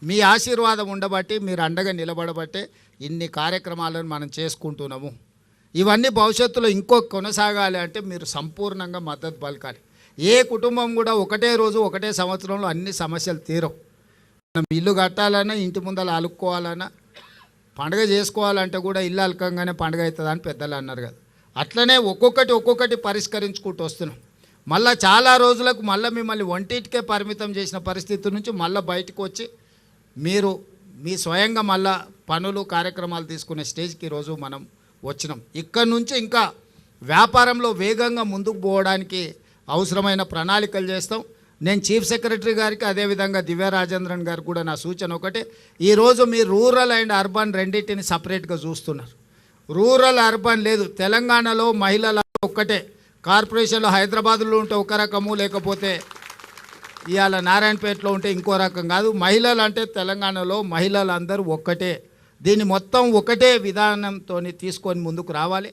మీ ఆశీర్వాదం ఉండబట్టి మీరు అండగా నిలబడబట్టే ఇన్ని కార్యక్రమాలను మనం చేసుకుంటున్నాము. ఇవన్నీ భవిష్యత్తులో ఇంకో కొనసాగాలి అంటే మీరు సంపూర్ణంగా మద్దతు పలకాలి. ఏ కుటుంబం కూడా ఒకటే రోజు ఒకటే సంవత్సరంలో అన్ని సమస్యలు తీరవు. మనం ఇల్లు కట్టాలన్నా, ఇంటి ముందర అలుక్కోవాలన్నా, పండుగ చేసుకోవాలంటే కూడా ఇల్లు అలకంగానే పండుగ అవుతుందని పెద్దలు అన్నారు కదా. అట్లనే ఒక్కొక్కటి పరిష్కరించుకుంటూ వస్తున్నాం. మళ్ళీ చాలా రోజులకు మళ్ళీ మిమ్మల్ని ఒంటింటికే పరిమితం చేసిన పరిస్థితి నుంచి మళ్ళీ బయటకు వచ్చి మీరు మీ స్వయంగా మళ్ళా పనులు కార్యక్రమాలు తీసుకునే స్టేజ్కి ఈరోజు మనం వచ్చినాం. ఇక్కడ నుంచి ఇంకా వ్యాపారంలో వేగంగా ముందుకు పోవడానికి అవసరమైన ప్రణాళికలు చేస్తాం. నేను చీఫ్ సెక్రటరీ గారికి అదేవిధంగా దివ్య రాజేంద్రన్ గారికి కూడా నా సూచన ఒకటే, ఈరోజు మీరు రూరల్ అండ్ అర్బన్ రెండింటిని సపరేట్గా చూస్తున్నారు. రూరల్ అర్బన్ లేదు. తెలంగాణలో మహిళల ఒక్కటే. కార్పొరేషన్లో హైదరాబాద్లో ఉంటే ఒక రకము, లేకపోతే ఇవాళ నారాయణపేటలో ఉంటే ఇంకో రకం కాదు. మహిళలు అంటే తెలంగాణలో మహిళలందరూ ఒక్కటే. దీన్ని మొత్తం ఒకటే విధానంతో తీసుకొని ముందుకు రావాలి.